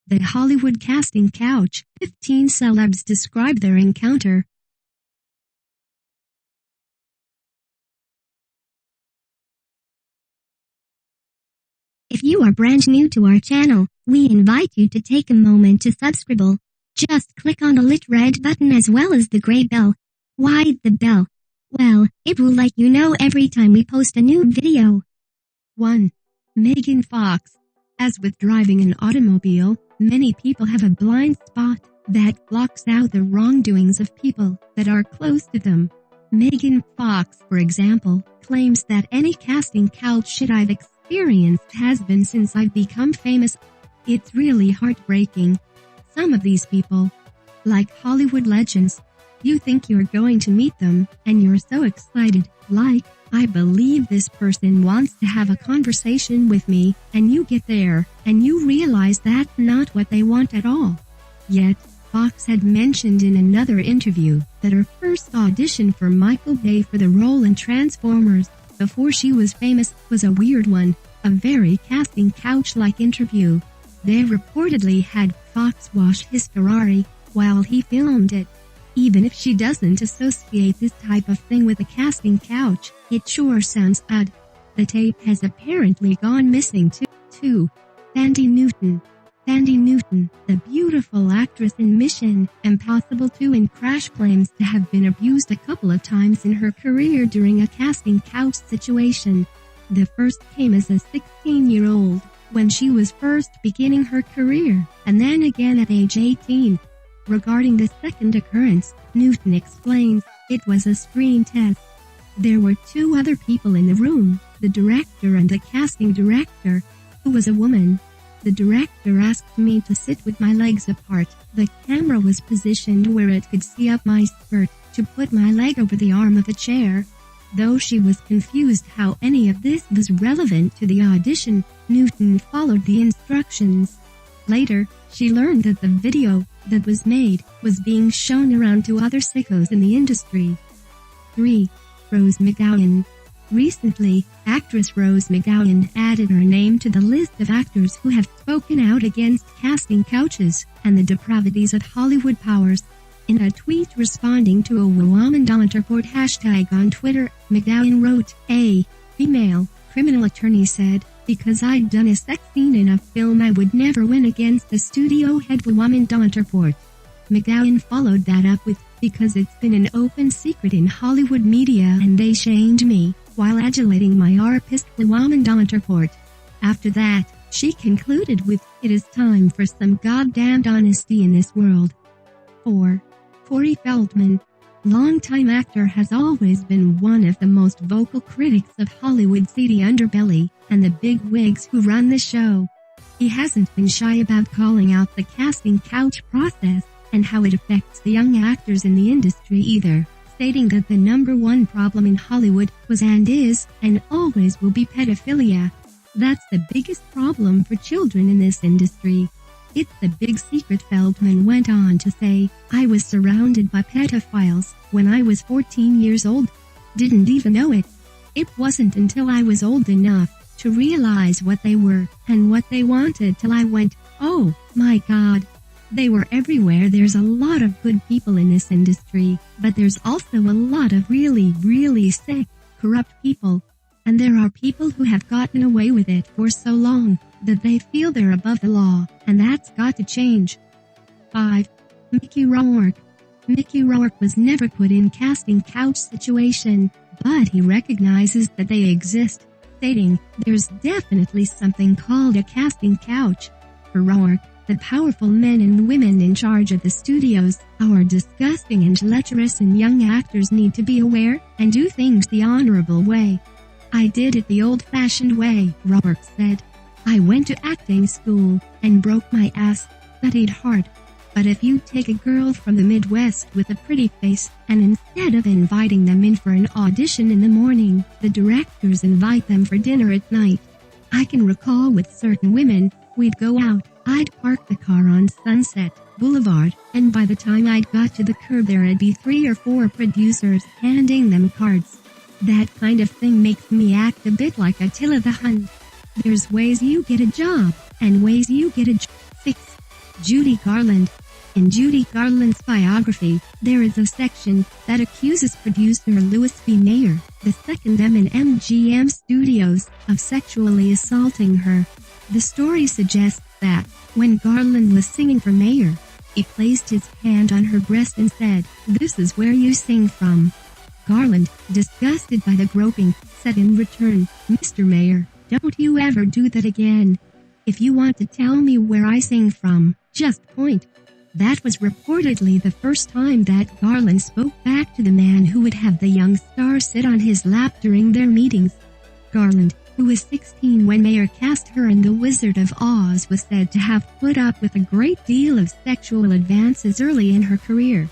The Hollywood casting couch. 15 celebs describe their encounter. If you are brand new to our channel, we invite you to take a moment to subscribe. Just click on the lit red button as well as the gray bell. Why the bell? Well, it will let you know every time we post a new video. 1. Megan Fox. As with driving an automobile, many people have a blind spot that blocks out the wrongdoings of people that are close to them. Megan Fox, for example, claims that any casting couch shit I've experienced has been since I've become famous. It's really heartbreaking. Some of these people, like Hollywood legends, you think you're going to meet them, and you're so excited, like, I believe this person wants to have a conversation with me, and you get there, and you realize that's not what they want at all. Yet, Fox had mentioned in another interview that her first audition for Michael Bay for the role in Transformers, before she was famous, was a weird one, a very casting couch-like interview. They reportedly had Fox wash his Ferrari while he filmed it. Even if she doesn't associate this type of thing with a casting couch, it sure sounds odd. The tape has apparently gone missing too. 2. Thandie Newton. Thandie Newton, the beautiful actress in Mission Impossible 2 and Crash, claims to have been abused a couple of times in her career during a casting couch situation. The first came as a 16-year-old, when she was first beginning her career, and then again at age 18. Regarding the second occurrence, Newton explains, it was a screen test. There were 2 other people in the room, the director and the casting director, who was a woman. The director asked me to sit with my legs apart. The camera was positioned where it could see up my skirt, to put my leg over the arm of a chair. Though she was confused how any of this was relevant to the audition, Newton followed the instructions. Later, she learned that the video that was made was being shown around to other sickos in the industry. 3. Rose McGowan. Recently, actress Rose McGowan added her name to the list of actors who have spoken out against casting couches and the depravities of Hollywood powers. In a tweet responding to a woman report hashtag on Twitter, McGowan wrote, a female criminal attorney said, because I'd done a sex scene in a film I would never win against the studio head woman report. McGowan followed that up with, because it's been an open secret in Hollywood media and they shamed me, while adulating my artist woman report. After that, she concluded with, it is time for some goddamned honesty in this world. 4. Corey Feldman. Longtime actor, has always been one of the most vocal critics of Hollywood's seedy underbelly and the big wigs who run the show. He hasn't been shy about calling out the casting couch process and how it affects the young actors in the industry either, stating that the #1 problem in Hollywood was and is and always will be pedophilia. That's the biggest problem for children in this industry. It's the big secret, Feldman went on to say. I was surrounded by pedophiles when I was 14 years old. Didn't even know it. It wasn't until I was old enough to realize what they were and what they wanted till I went, oh my God. They were everywhere. There's a lot of good people in this industry, but there's also a lot of really, really sick, corrupt people. And there are people who have gotten away with it for so long that they feel they're above the law, and that's got to change. 5. Mickey Rourke. Mickey Rourke was never put in casting couch situation, but he recognizes that they exist, stating, there's definitely something called a casting couch. For Rourke, the powerful men and women in charge of the studios are disgusting and lecherous, and young actors need to be aware and do things the honorable way. I did it the old-fashioned way, Rourke said. I went to acting school and broke my ass, studied hard. But if you take a girl from the Midwest with a pretty face, and instead of inviting them in for an audition in the morning, the directors invite them for dinner at night. I can recall with certain women, we'd go out, I'd park the car on Sunset Boulevard, and by the time I'd got to the curb there'd be 3 or 4 producers handing them cards. That kind of thing makes me act a bit like Attila the Hun. There's ways you get a job, and ways you get a job. 6. Judy Garland. In Judy Garland's biography, there is a section that accuses producer Louis B. Mayer, the second M in MGM Studios, of sexually assaulting her. The story suggests that, when Garland was singing for Mayer, he placed his hand on her breast and said, "This is where you sing from." Garland, disgusted by the groping, said in return, "Mr. Mayer, don't you ever do that again. If you want to tell me where I sing from, just point." That was reportedly the first time that Garland spoke back to the man who would have the young star sit on his lap during their meetings. Garland, who was 16 when Mayer cast her in The Wizard of Oz, was said to have put up with a great deal of sexual advances early in her career.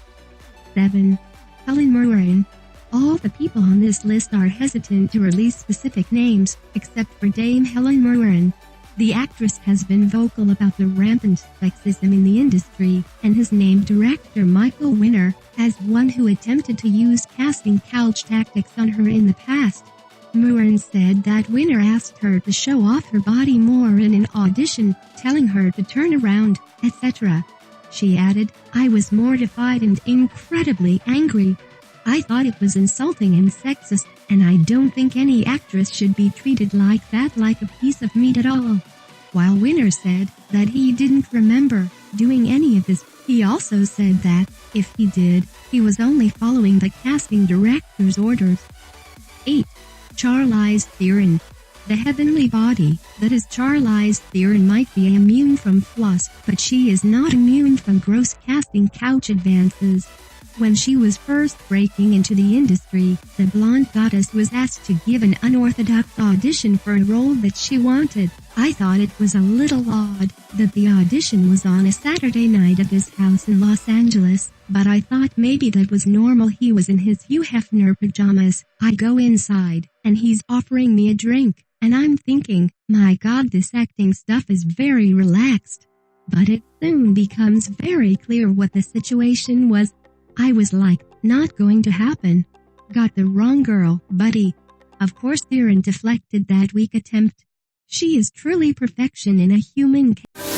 7. Helen Mirren. All the people on this list are hesitant to release specific names, except for Dame Helen Mirren. The actress has been vocal about the rampant sexism in the industry, and has named director Michael Winner as one who attempted to use casting couch tactics on her in the past. Mirren said that Winner asked her to show off her body more in an audition, telling her to turn around, etc. She added, "I was mortified and incredibly angry. I thought it was insulting and sexist, and I don't think any actress should be treated like that, like a piece of meat at all." While Winner said that he didn't remember doing any of this, he also said that, if he did, he was only following the casting director's orders. 8. Charlize Theron. The heavenly body, that is Charlize Theron, might be immune from floss, but she is not immune from gross casting couch advances. When she was first breaking into the industry, the blonde goddess was asked to give an unorthodox audition for a role that she wanted. I thought it was a little odd that the audition was on a Saturday night at his house in Los Angeles, but I thought maybe that was normal. He was in his Hugh Hefner pajamas. I go inside, and he's offering me a drink, and I'm thinking, my God, this acting stuff is very relaxed. But it soon becomes very clear what the situation was. I was like, not going to happen. Got the wrong girl, buddy. Of course Theron deflected that weak attempt. She is truly perfection in a human case.